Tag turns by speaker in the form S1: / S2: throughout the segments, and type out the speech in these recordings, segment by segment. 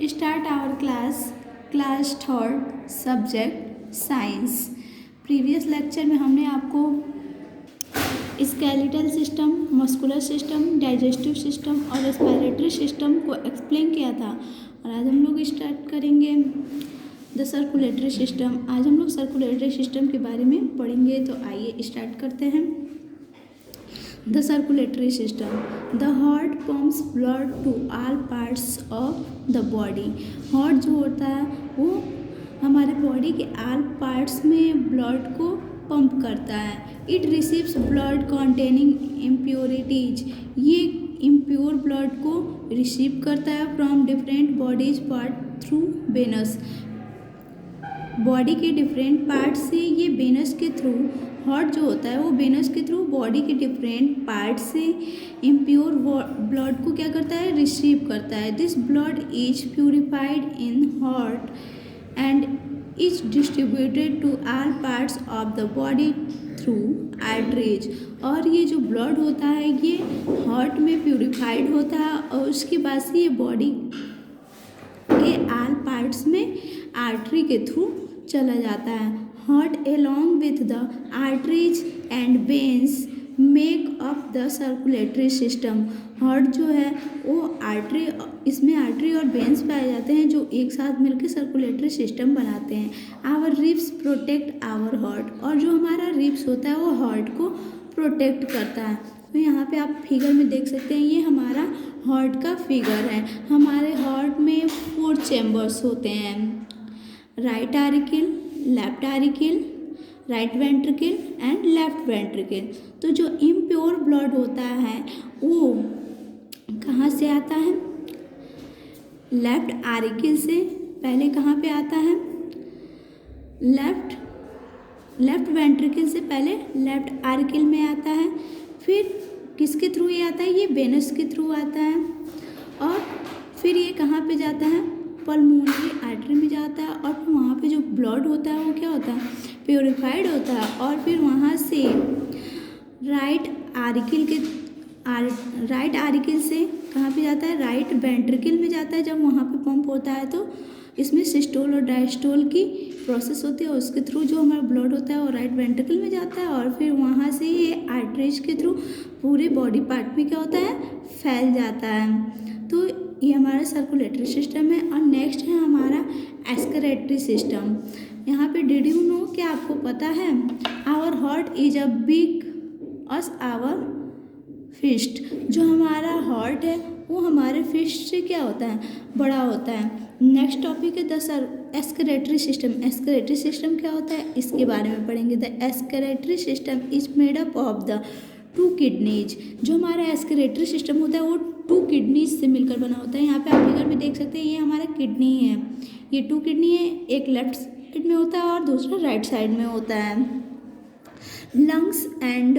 S1: start our class third subject science। Previous lecture में हमने आपको skeletal system, muscular system, digestive system और respiratory system को explain किया था और आज हम लोग स्टार्ट करेंगे द सर्कुलेटरी सिस्टम। आज हम लोग सर्कुलेटरी सिस्टम के बारे में पढ़ेंगे, तो आइए स्टार्ट करते हैं। The circulatory system. The heart pumps blood to all parts of the body. Heart जो होता है वो हमारे बॉडी के ऑल पार्ट्स में ब्लड को पंप करता है। It receives blood containing impurities. ये इम्प्योर ब्लड को रिसीव करता है from different bodies part through veins. Body के डिफरेंट पार्ट से ये वेनस के थ्रू, हार्ट जो होता है वो वेनस के थ्रू बॉडी के डिफरेंट पार्ट से इम्प्योर ब्लड को क्या करता है, रिसीव करता है। This blood is purified in heart and is distributed to all parts of the body through arteries. और ये जो ब्लड होता है ये हार्ट में प्यूरिफाइड होता है और उसके बाद से ये बॉडी के ऑल पार्ट्स में आर्टरी के थ्रू चला जाता है। Heart along with the arteries and veins make up the circulatory system। Heart जो है वो आर्टरी, इसमें आर्टरी और वेन्स पाए जाते हैं जो एक साथ मिलकर सर्कुलेटरी सिस्टम बनाते हैं। Our ribs protect our heart. और जो हमारा रिब्स होता है वो हार्ट को प्रोटेक्ट करता है। तो यहाँ पे आप फिगर में देख सकते हैं, ये हमारा हार्ट का फिगर है। हमारे हार्ट में 4 चैम्बर्स होते हैं, right auricle, left auricle, right ventricle and left ventricle. तो जो इम्प्योर ब्लड होता है वो कहाँ से आता है, लेफ्ट आरिकिल से पहले कहाँ पे आता है, लेफ्ट वेंट्रिकल से पहले लेफ्ट आरिकिल में आता है। फिर किसके थ्रू ये आता है, ये वेनस के थ्रू आता है। और फिर ये कहाँ पे जाता है, पल्मोनरी आर्टरी में जाता है। और फिर वहाँ पे जो ब्लड होता है वो क्या होता है, प्योरीफाइड होता है। और फिर वहाँ से राइट आरिकिल से कहाँ पे जाता है, राइट वेंट्रिकल में जाता है। जब वहाँ पे पंप होता है तो इसमें सिस्टोल और डायस्टोल की प्रोसेस होती है, उसके थ्रू जो हमारा ब्लड होता है वो राइट वेंट्रिकल में जाता है। और फिर वहाँ से ये आर्टरीज के थ्रू पूरे बॉडी पार्ट में क्या होता है, फैल जाता है। तो ये हमारा सर्कुलेटरी सिस्टम है। और नेक्स्ट है हमारा एक्सक्रेटरी सिस्टम। यहाँ पे डिड यू नो, क्या आपको पता है, our heart is a big as our fist. जो हमारा हार्ट है वो हमारे फिस्ट से क्या होता है, बड़ा होता है। नेक्स्ट टॉपिक है the excretory system. Excretory system क्या होता है इसके बारे में पढ़ेंगे। The excretory system is made up of the 2 kidneys. जो हमारा एक्सक्रेटरी सिस्टम होता है वो 2 किडनीज से मिलकर बना होता है। यहाँ पे आप फिगर में देख सकते हैं, ये हमारा किडनी है, ये 2 किडनी है, एक लेफ्ट साइड में होता है और दूसरा राइट साइड में होता है। Lungs and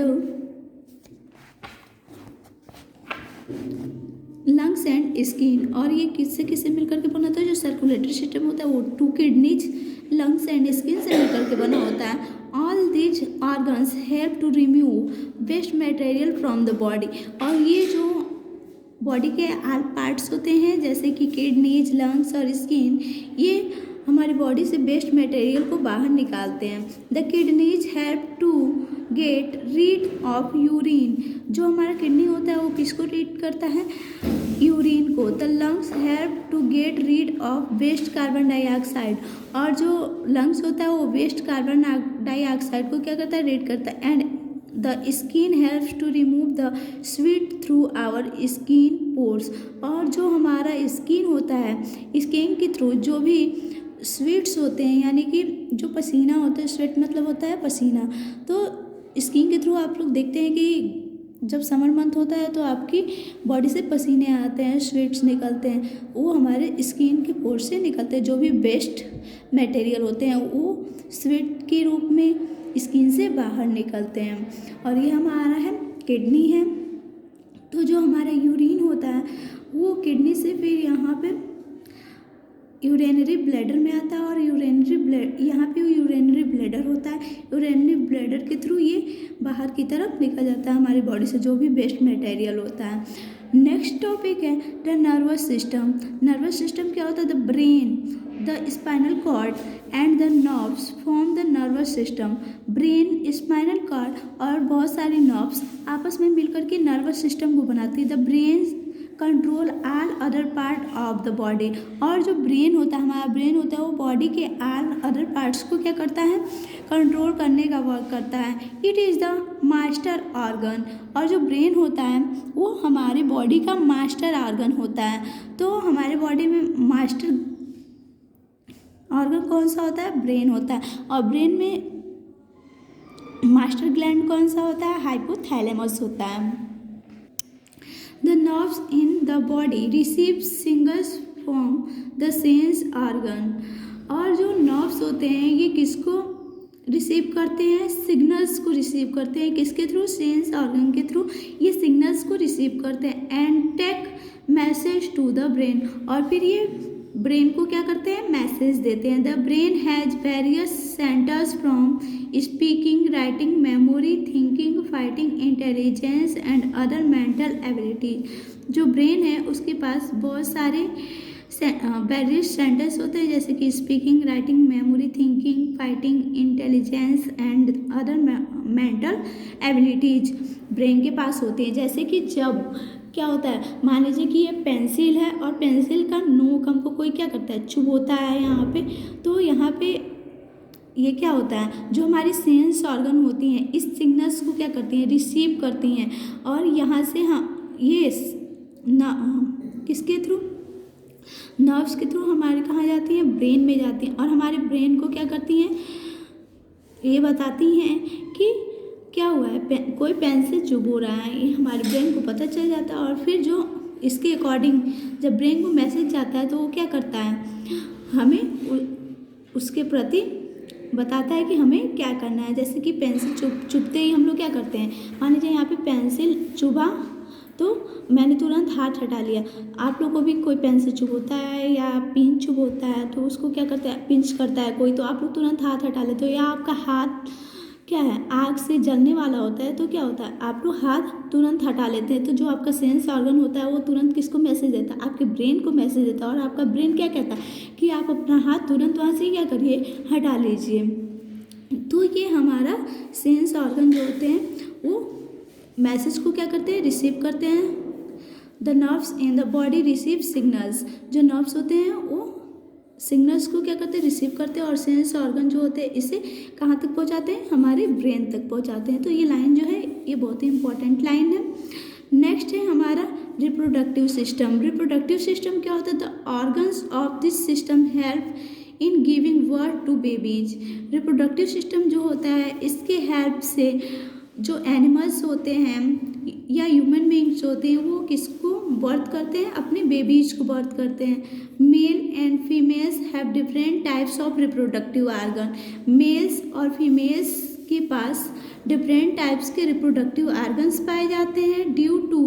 S1: skin. और ये किससे किससे मिलकर के बना होता है, जो सर्कुलेटरी सिस्टम होता है वो 2 किडनीज, लंग्स एंड स्किन से मिलकर के बना होता है। All these organs help to remove waste material from the body. और ये जो बॉडी के ऑल पार्ट्स होते हैं जैसे कि किडनीज, लंग्स और स्किन, ये हमारी बॉडी से वेस्ट मटेरियल को बाहर निकालते हैं। The kidneys help to get rid of urine. जो हमारा किडनी होता है वो किसको रीड करता है, यूरिन को। The lungs help to get rid of waste carbon dioxide. और जो लंग्स होता है वो वेस्ट कार्बन डाइऑक्साइड को क्या करता है, रीड करता है। And the skin helps to remove the sweat through our skin pores. और जो हमारा स्किन होता है, स्किन के थ्रू जो भी स्वेट्स होते हैं, यानी कि जो पसीना होता है, स्वेट मतलब होता है पसीना, तो स्किन के थ्रू आप लोग देखते हैं कि जब समर मंथ होता है तो आपकी बॉडी से पसीने आते हैं, स्वेट्स निकलते हैं, वो हमारे स्किन के पोर से निकलते हैं। जो भी वेस्ट मटेरियल होते हैं वो स्वेट के रूप में स्किन से बाहर निकलते हैं। और ये हमारा है किडनी है। तो जो हमारा यूरिन होता है वो किडनी से फिर यहाँ पे यूरिनरी ब्लैडर में आता है। और यहाँ पे यूरिनरी ब्लैडर होता है, यूरिनरी ब्लैडर के थ्रू ये बाहर की तरफ निकल जाता है हमारी बॉडी से, जो भी वेस्ट मटेरियल होता है। नेक्स्ट टॉपिक है the nervous system. Nervous system क्या होता है? The brain, the spinal cord and the nerves form the nervous system. Brain, spinal cord और बहुत सारी नर्व्स आपस में मिलकर के नर्वस सिस्टम को बनाती है। The brain control all other part of the body. और जो ब्रेन होता है, हमारा ब्रेन होता है, वो बॉडी के ऑल अदर पार्ट्स को क्या करता है? कंट्रोल करने का वर्क करता है। It is the master organ. और जो ब्रेन होता है वो हमारे बॉडी का मास्टर ऑर्गन होता है। तो हमारे बॉडी में मास्टर ऑर्गन कौन सा होता है? ब्रेन होता है। और ब्रेन में मास्टर ग्लैंड कौन सा होता है? हाइपोथैलेमस होता है। The nerves in the body receive signals from the sense organ। और जो nerves होते हैं ये किसको रिसीव करते हैं? सिग्नल्स को रिसीव करते हैं। किसके थ्रू? सेंस ऑर्गन के थ्रू ये सिग्नल्स को रिसीव करते हैं and take message to the brain. और फिर ये ब्रेन को क्या करते हैं? मैसेज देते हैं। The brain has various centres from speaking, writing, memory, thinking, fighting, intelligence and other mental abilities. जो ब्रेन है उसके पास बहुत सारे वेरियस सेंटर्स होते हैं, जैसे कि speaking, writing, memory, thinking, fighting, intelligence and other mental abilities brain के पास होती हैं। जैसे कि जब क्या होता है, मान लीजिए कि ये पेंसिल है और पेंसिल का नोक हमको कोई क्या करता है? चुभोता है यहाँ पे। तो यहाँ पे ये क्या होता है? जो हमारी सेंस ऑर्गन होती हैं इस सिग्नल्स को क्या करती हैं? रिसीव करती हैं। और यहाँ से हम ये किसके थ्रू? नर्व्स के थ्रू हमारे कहाँ जाती हैं? ब्रेन में जाती हैं। और हमारे ब्रेन को क्या करती हैं? ये बताती हैं कि क्या हुआ है, कोई पेन से चुभ हो रहा है, ये हमारे ब्रेन को पता चल जाता है। और फिर जो इसके अकॉर्डिंग जब ब्रेन को मैसेज जाता है तो वो क्या करता है? हमें उसके प्रति बताता है कि हमें क्या करना है। जैसे कि पेंसिल चुभते ही हम लोग क्या करते हैं? मान लीजिए यहाँ पे पेंसिल चुभा तो मैंने तुरंत हाथ हटा लिया। आप लोगों को भी कोई पेंसिल चुभोता है या पिन चुभोता है तो उसको क्या करता है? पिंच करता है कोई, तो आप लोग तुरंत हाथ हटा लेते हो। या आपका हाथ क्या है? आग से जलने वाला होता है तो क्या होता है? आप लोग हाथ तुरंत हटा लेते हैं। तो जो आपका सेंस ऑर्गन होता है वो तुरंत किसको मैसेज देता है? आपके ब्रेन को मैसेज देता है। और आपका ब्रेन क्या कहता है कि आप अपना हाथ तुरंत वहाँ से क्या करिए? हटा लीजिए। तो ये हमारा सेंस ऑर्गन जो होते हैं वो मैसेज को क्या करते हैं? रिसीव करते हैं। The nerves in the body receive signals. जो नर्व्स होते हैं वो सिग्नल्स को क्या करते हैं? रिसीव करते हैं। और सेंस ऑर्गन जो होते हैं इसे कहाँ तक पहुँचाते हैं? हमारे ब्रेन तक पहुँचाते हैं। तो ये लाइन जो है ये बहुत ही इंपॉर्टेंट लाइन है। नेक्स्ट है हमारा रिप्रोडक्टिव सिस्टम। रिप्रोडक्टिव सिस्टम क्या होता है? The organs of this system help in giving birth to babies. Reproductive system जो होता है इसके हेल्प से जो एनिमल्स होते हैं या ह्यूमन बींग्स होते हैं वो किसको बर्थ करते हैं? अपने बेबीज को बर्थ करते हैं। Male and females have different types of reproductive organ. Males और फीमेल्स के पास डिफरेंट टाइप्स के रिप्रोडक्टिव ऑर्गन्स पाए जाते हैं। Due to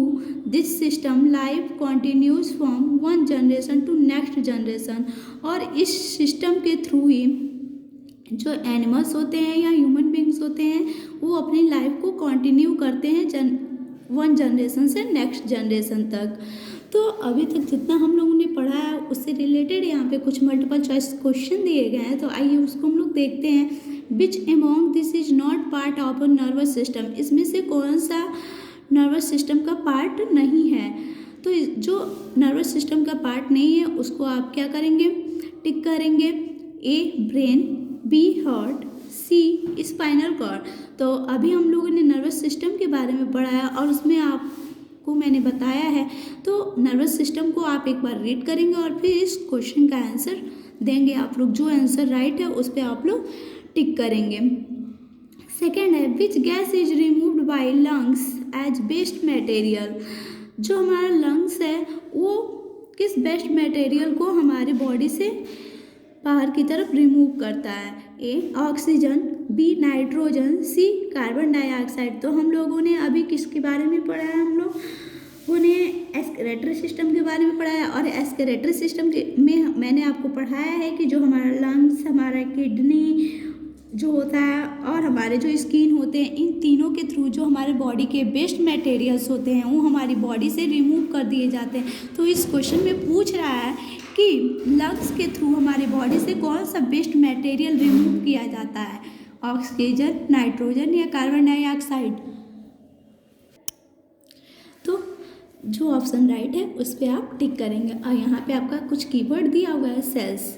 S1: this system life continues from one generation to next generation. और इस सिस्टम के थ्रू ही जो एनिमल्स होते हैं या ह्यूमन बींग्स होते हैं वो अपनी लाइफ को कंटिन्यू करते हैं वन जनरेशन से नेक्स्ट जनरेशन तक। तो अभी तक जितना हम लोगों ने पढ़ा है उससे रिलेटेड यहाँ पे कुछ मल्टीपल चॉइस क्वेश्चन दिए गए हैं, तो आइए उसको हम लोग देखते हैं। विच among this is not part of a nervous system. इसमें से कौन सा नर्वस सिस्टम का पार्ट नहीं है? तो जो नर्वस सिस्टम का पार्ट नहीं है उसको आप क्या करेंगे? टिक करेंगे। A brain, B heart, C spinal cord. तो अभी हम लोगों ने नर्वस सिस्टम के बारे में पढ़ा है और उसमें आपको मैंने बताया है। तो नर्वस सिस्टम को आप एक बार रीड करेंगे और फिर इस क्वेश्चन का आंसर देंगे आप लोग। जो आंसर राइट है उस पर आप लोग टिक करेंगे। सेकेंड है which gas is removed by lungs as waste material. जो हमारा लंग्स है वो किस वेस्ट मटेरियल को हमारे बॉडी से बाहर की तरफ रिमूव करता है? A oxygen, B nitrogen, C carbon dioxide. तो हम लोगों ने अभी किसके बारे में पढ़ा है? हम लोगों ने एस्केलेटरी सिस्टम के बारे में पढ़ा है। और एस्केलेटरी सिस्टम में मैंने आपको पढ़ाया है कि जो हमारा लंग्स, हमारा किडनी जो होता है और हमारे जो स्किन होते हैं, इन तीनों के थ्रू जो हमारे बॉडी के वेस्ट मटेरियल्स होते हैं वो हमारी बॉडी से रिमूव कर दिए जाते हैं। तो इस क्वेश्चन में पूछ रहा है कि लंग्स के थ्रू हमारी बॉडी से कौन सा वेस्ट मटेरियल रिमूव किया जाता है, ऑक्सीजन, नाइट्रोजन या कार्बन डाइऑक्साइड। तो जो ऑप्शन राइट है उस पर आप टिक करेंगे। और यहाँ पे आपका कुछ कीवर्ड दिया हुआ है, cells,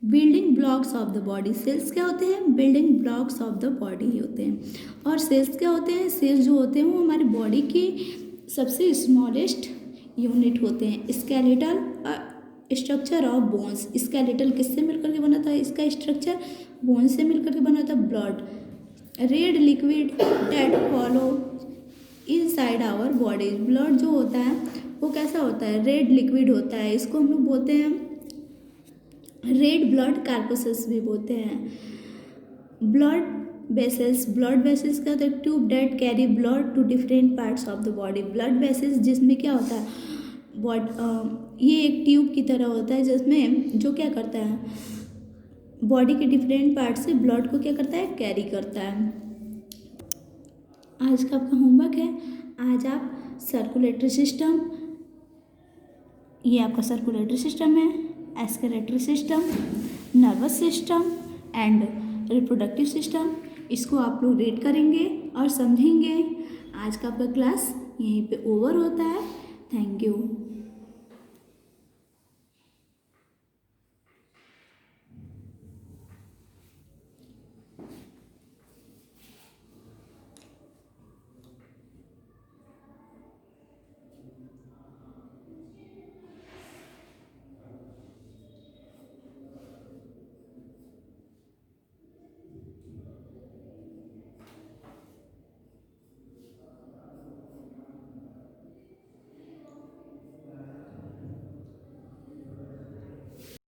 S1: building blocks of the body. Cells क्या होते हैं? Building blocks of the body होते हैं। और सेल्स क्या होते हैं? सेल्स जो होते हैं वो हमारी बॉडी की सबसे स्मॉलेस्ट यूनिट होते हैं। Skeletal structure of bones. Skeletal किससे मिलकर के बना था? इसका स्ट्रक्चर बोन से मिलकर के बना था। Blood, red liquid that flow inside our body. Blood जो होता है वो कैसा होता है? रेड लिक्विड होता है। इसको हम लोग बोलते हैं रेड ब्लड कार्पसेस भी बोलते हैं। ब्लड वेसल्स, ब्लड वेसल्स क्या होता है? Tube that carry blood to different parts of the body. Blood vessels जिसमें क्या होता है, ये एक ट्यूब की तरह होता है जिसमें जो क्या करता है, बॉडी के डिफरेंट पार्ट से ब्लड को क्या करता है? कैरी करता है। आज का आपका होमवर्क है, आज आप सर्कुलेटरी सिस्टम, ये आपका सर्कुलेटरी सिस्टम है, excretory system, nervous system and reproductive system, इसको आप लोग रीड करेंगे और समझेंगे। आज का आपका क्लास यहीं पे ओवर होता है। Thank you.